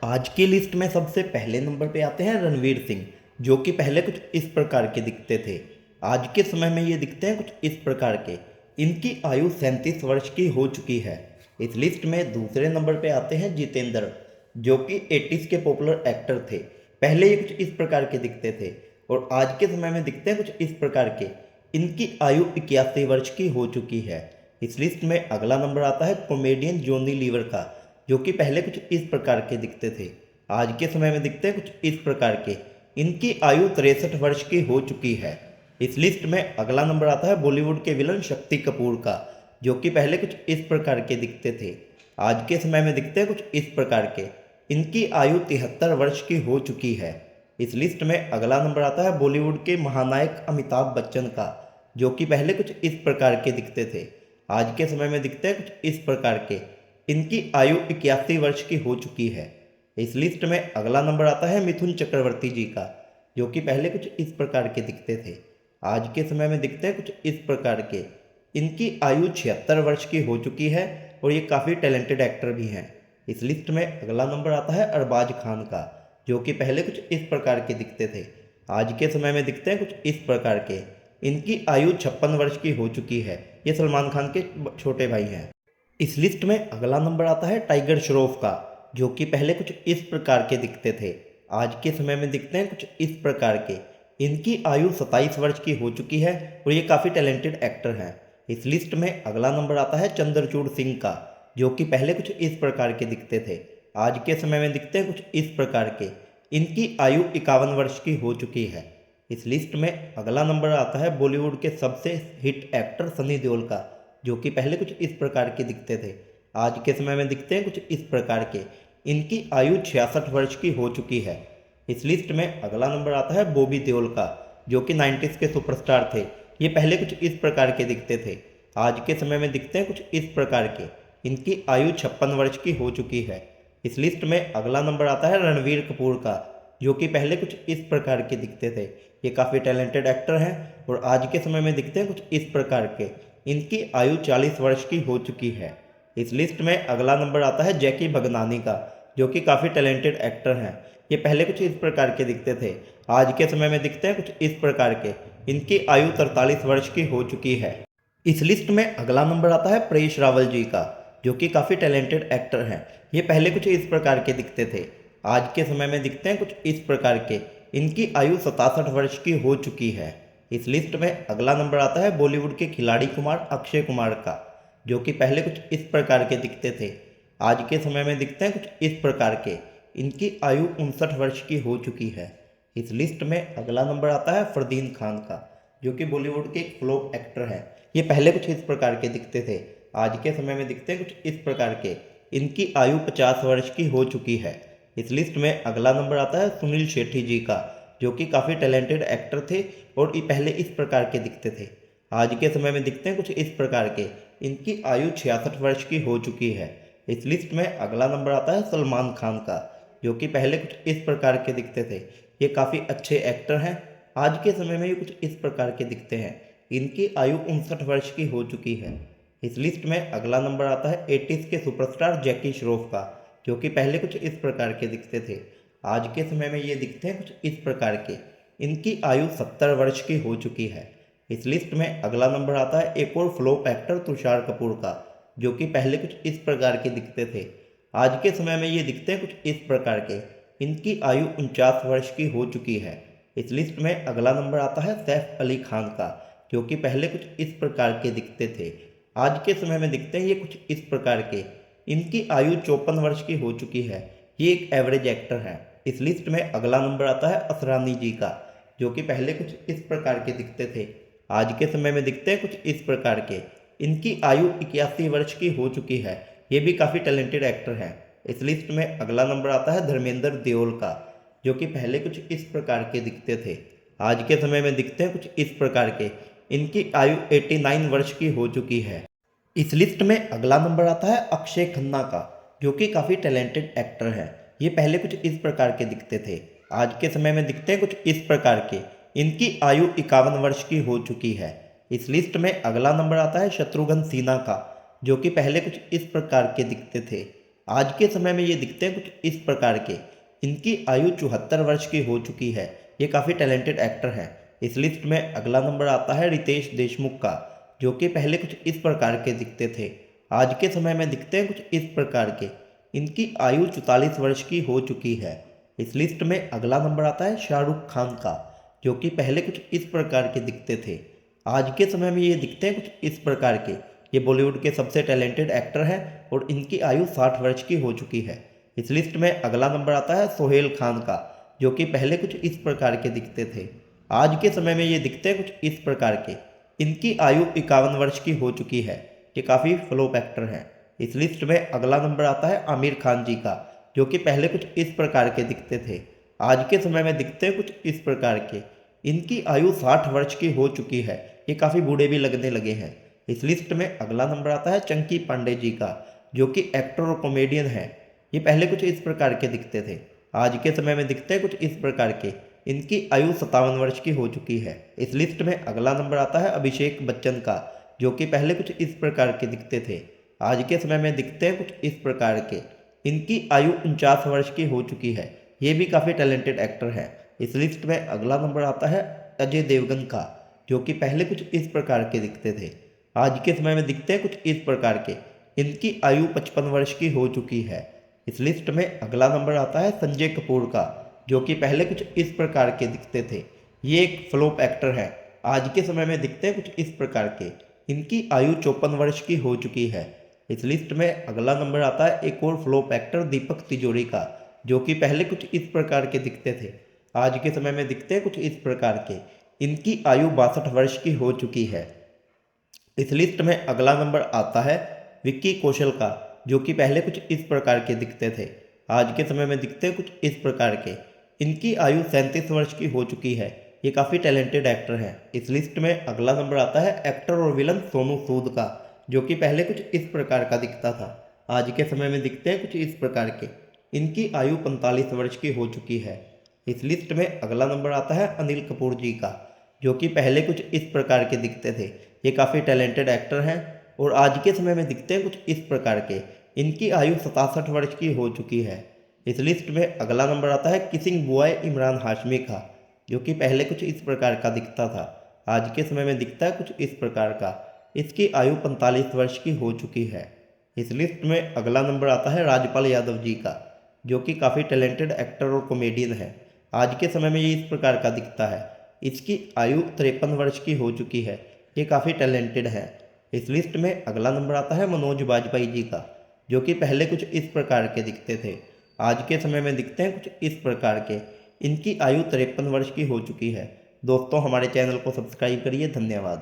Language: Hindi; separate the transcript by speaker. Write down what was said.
Speaker 1: आज की लिस्ट में सबसे पहले नंबर पे आते हैं रणवीर सिंह, जो कि पहले कुछ इस प्रकार के दिखते थे। आज के समय में ये दिखते हैं कुछ इस प्रकार के। इनकी आयु 37 वर्ष की हो चुकी है। इस लिस्ट में दूसरे नंबर पे आते हैं जितेंद्र, जो कि 80s के पॉपुलर एक्टर थे। पहले ये कुछ इस प्रकार के दिखते थे और आज के समय में दिखते हैं कुछ इस प्रकार के। इनकी आयु 81 वर्ष की हो चुकी है। इस लिस्ट में अगला नंबर आता है कॉमेडियन जॉनी लीवर का, जो कि पहले कुछ इस प्रकार के दिखते थे। आज के समय में दिखते हैं कुछ इस प्रकार के। इनकी आयु 63 वर्ष की हो चुकी है। इस लिस्ट में अगला नंबर आता है बॉलीवुड के विलन शक्ति कपूर का, जो कि पहले कुछ इस प्रकार के दिखते थे। आज के समय में दिखते हैं कुछ इस प्रकार के। इनकी आयु 73 वर्ष की हो चुकी है। इस लिस्ट में अगला नंबर आता है बॉलीवुड के महानायक अमिताभ बच्चन का, जो कि पहले कुछ इस प्रकार के दिखते थे। आज के समय में दिखते हैं कुछ इस प्रकार के। इनकी आयु 81 वर्ष की हो चुकी है। इस लिस्ट में अगला नंबर आता है मिथुन चक्रवर्ती जी का, जो कि पहले कुछ इस प्रकार के दिखते थे। आज के समय में दिखते हैं कुछ इस प्रकार के। इनकी आयु 76 वर्ष की हो चुकी है और ये काफ़ी टैलेंटेड एक्टर भी हैं। इस लिस्ट में अगला नंबर आता है अरबाज खान का, जो कि पहले कुछ इस प्रकार के दिखते थे। आज के समय में दिखते हैं कुछ इस प्रकार के। इनकी आयु 56 वर्ष की हो चुकी है। ये सलमान खान के छोटे भाई हैं। इस लिस्ट में अगला नंबर आता है टाइगर श्रॉफ का, जो कि पहले कुछ इस प्रकार के दिखते थे। आज के समय में दिखते हैं कुछ इस प्रकार के। इनकी आयु 27 वर्ष की हो चुकी है और ये काफ़ी टैलेंटेड एक्टर हैं। इस लिस्ट में अगला नंबर आता है चंद्रचूड़ सिंह का, जो कि पहले कुछ इस प्रकार के दिखते थे। आज के समय में दिखते हैं कुछ इस प्रकार के। इनकी आयु 51 वर्ष की हो चुकी है। इस लिस्ट में अगला नंबर आता है बॉलीवुड के सबसे हिट एक्टर सनी देओल का, जो कि पहले कुछ इस प्रकार के दिखते थे। आज के समय में दिखते हैं कुछ इस प्रकार के। इनकी आयु 66 वर्ष की हो चुकी है। इस लिस्ट में अगला नंबर आता है बॉबी देओल का, जो कि 90s के सुपरस्टार थे। ये पहले कुछ इस प्रकार के दिखते थे। आज के समय में दिखते हैं कुछ इस प्रकार के। इनकी आयु 56 वर्ष की हो चुकी है। इस लिस्ट में अगला नंबर आता है रणवीर कपूर का, जो कि पहले कुछ इस प्रकार के दिखते थे। ये काफ़ी टैलेंटेड एक्टर हैं और आज के समय में दिखते हैं कुछ इस प्रकार के। इनकी आयु 40 वर्ष की हो चुकी है। इस लिस्ट में अगला नंबर आता है जैकी भगनानी का, जो कि काफ़ी टैलेंटेड एक्टर हैं। ये पहले कुछ इस प्रकार के दिखते थे। आज के समय में दिखते हैं कुछ इस प्रकार के। इनकी आयु 43 वर्ष की हो चुकी है। इस लिस्ट में अगला नंबर आता है परेश रावल जी का, जो कि काफ़ी टैलेंटेड एक्टर हैं। ये पहले कुछ इस प्रकार के दिखते थे। आज के समय में दिखते हैं कुछ इस प्रकार के। इनकी आयु 67 वर्ष की हो चुकी है। इस लिस्ट में अगला नंबर आता है बॉलीवुड के खिलाड़ी कुमार अक्षय कुमार का, जो कि पहले कुछ इस प्रकार के दिखते थे। आज के समय में दिखते हैं कुछ इस प्रकार के। इनकी आयु 59 वर्ष की हो चुकी है। इस लिस्ट में अगला नंबर आता है फरदीन खान का, जो कि बॉलीवुड के एक फ्लॉप एक्टर हैं। ये पहले कुछ इस प्रकार के दिखते थे। आज के समय में दिखते हैं कुछ इस प्रकार के। इनकी आयु 50 वर्ष की हो चुकी है। इस लिस्ट में अगला नंबर आता है सुनील शेट्टी जी का, जो कि काफ़ी टैलेंटेड एक्टर थे और ये पहले इस प्रकार के दिखते थे। आज के समय में दिखते हैं कुछ इस प्रकार के। इनकी आयु 66 वर्ष की हो चुकी है। इस लिस्ट में अगला नंबर आता है सलमान खान का, जो कि पहले कुछ इस प्रकार के दिखते थे। ये काफ़ी अच्छे एक्टर हैं। आज के समय में ये कुछ इस प्रकार के दिखते हैं। इनकी आयु 59 वर्ष की हो चुकी है। इस लिस्ट में अगला नंबर आता है 80s के सुपरस्टार जैकी श्रॉफ का, जो कि पहले कुछ इस प्रकार के दिखते थे। आज के समय में ये दिखते हैं कुछ इस प्रकार के। इनकी आयु 70 वर्ष की हो चुकी है। इस लिस्ट में अगला नंबर आता है एक और फ्लॉप एक्टर तुषार कपूर का, जो कि पहले कुछ इस प्रकार के दिखते थे। आज के समय में ये दिखते हैं कुछ इस प्रकार के। इनकी आयु 49 वर्ष की हो चुकी है। इस लिस्ट में अगला नंबर आता है सैफ अली खान का, जो कि पहले कुछ इस प्रकार के दिखते थे। आज के समय में दिखते हैं ये कुछ इस प्रकार के। इनकी आयु 54 वर्ष की हो चुकी है। ये एक एवरेज एक्टर है। इस लिस्ट में अगला नंबर आता है असरानी जी का, जो कि पहले कुछ इस प्रकार के दिखते थे। आज के समय में दिखते हैं कुछ इस प्रकार के। इनकी आयु 81 वर्ष की हो चुकी है। ये भी काफ़ी टैलेंटेड एक्टर हैं। इस लिस्ट में अगला नंबर आता है धर्मेंद्र देओल का, जो कि पहले कुछ इस प्रकार के दिखते थे। आज के समय में दिखते हैं कुछ इस प्रकार के। इनकी आयु 89 वर्ष की हो चुकी है। इस लिस्ट में अगला नंबर आता है अक्षय खन्ना का, जो कि काफ़ी टैलेंटेड एक्टर है। ये पहले कुछ इस प्रकार के दिखते थे। आज के समय में दिखते हैं कुछ इस प्रकार के। इनकी आयु 51 वर्ष की हो चुकी है। इस लिस्ट में अगला नंबर आता है शत्रुघ्न सिन्हा का, जो कि पहले कुछ इस प्रकार के दिखते थे। आज के समय में ये दिखते हैं कुछ इस प्रकार के। इनकी आयु 74 वर्ष की हो चुकी है। ये काफ़ी टैलेंटेड एक्टर हैं। इस लिस्ट में अगला नंबर आता है रितेश देशमुख का, जो कि पहले कुछ इस प्रकार के दिखते थे। आज के समय में दिखते हैं कुछ इस प्रकार के। इनकी आयु 44 वर्ष की हो चुकी है। इस लिस्ट में अगला नंबर आता है शाहरुख खान का, जो कि पहले कुछ इस प्रकार के दिखते थे। आज के समय में ये दिखते हैं कुछ इस प्रकार के। ये बॉलीवुड के सबसे टैलेंटेड एक्टर हैं और इनकी आयु 60 वर्ष की हो चुकी है। इस लिस्ट में अगला नंबर आता है सोहेल खान का, जो कि पहले कुछ इस प्रकार के दिखते थे। आज के समय में ये दिखते हैं कुछ इस प्रकार के। इनकी आयु 51 वर्ष की हो चुकी है। ये काफ़ी फ्लॉप एक्टर हैं। इस लिस्ट में अगला नंबर आता है आमिर खान जी का, जो कि पहले कुछ इस प्रकार के दिखते थे। आज के समय में दिखते हैं कुछ इस प्रकार के। इनकी आयु 60 वर्ष की हो चुकी है। ये काफ़ी बूढ़े भी लगने लगे हैं। इस लिस्ट में अगला नंबर आता है चंकी पांडे जी का, जो कि एक्टर और कॉमेडियन हैं। ये पहले कुछ इस प्रकार के दिखते थे। आज के समय में दिखते हैं कुछ इस प्रकार के। इनकी आयु 57 वर्ष की हो चुकी है। इस लिस्ट में अगला नंबर आता है अभिषेक बच्चन का, जो कि पहले कुछ इस प्रकार के दिखते थे। आज के समय में दिखते हैं कुछ इस प्रकार के। इनकी आयु 49 वर्ष की हो चुकी है। ये भी काफ़ी टैलेंटेड एक्टर हैं। इस लिस्ट में अगला नंबर आता है अजय देवगन का, जो कि पहले कुछ इस प्रकार के दिखते थे। आज के समय में दिखते हैं कुछ इस प्रकार के। इनकी आयु 55 वर्ष की हो चुकी है। इस लिस्ट में अगला नंबर आता है संजय कपूर का, जो कि पहले कुछ इस प्रकार के दिखते थे। ये एक फ्लॉप एक्टर है। आज के समय में दिखते हैं कुछ इस प्रकार के। इनकी आयु 54 वर्ष की हो चुकी है। इस लिस्ट में अगला नंबर आता है एक और फ्लॉप एक्टर दीपक तिजोरी का, जो कि पहले कुछ इस प्रकार के दिखते थे। आज के समय में दिखते हैं कुछ इस प्रकार के। इनकी आयु 62 वर्ष की हो चुकी है। इस लिस्ट में अगला नंबर आता है विक्की कौशल का, जो कि पहले कुछ इस प्रकार के दिखते थे। आज के समय में दिखते हैं कुछ इस प्रकार के। इनकी आयु 37 वर्ष की हो चुकी है। ये काफ़ी टैलेंटेड एक्टर हैं। इस लिस्ट में अगला नंबर आता है एक्टर और विलन सोनू सूद का, जो कि पहले कुछ इस प्रकार का दिखता था। आज के समय में दिखते हैं कुछ इस प्रकार के। इनकी आयु 45 वर्ष की हो चुकी है। इस लिस्ट में अगला नंबर आता है अनिल कपूर जी का, जो कि पहले कुछ इस प्रकार के दिखते थे। ये काफ़ी टैलेंटेड एक्टर हैं और आज के समय में दिखते हैं कुछ इस प्रकार के। इनकी आयु 67 वर्ष की हो चुकी है। इस लिस्ट में अगला नंबर आता है किसिंग बॉय इमरान हाशमी का, जो कि पहले कुछ इस प्रकार का दिखता था। आज के समय में दिखता है कुछ इस प्रकार का। इसकी आयु 45 वर्ष की हो चुकी है। इस लिस्ट में अगला नंबर आता है राजपाल यादव जी का, जो कि काफ़ी टैलेंटेड एक्टर और कॉमेडियन है। आज के समय में ये इस प्रकार का दिखता है। इसकी आयु 53 वर्ष की हो चुकी है। ये काफ़ी टैलेंटेड है। इस लिस्ट में अगला नंबर आता है मनोज बाजपेयी जी का, जो कि पहले कुछ इस प्रकार के दिखते थे। आज के समय में दिखते हैं कुछ इस प्रकार के। इनकी आयु 53 वर्ष की हो चुकी है। दोस्तों, हमारे चैनल को सब्सक्राइब करिए। धन्यवाद।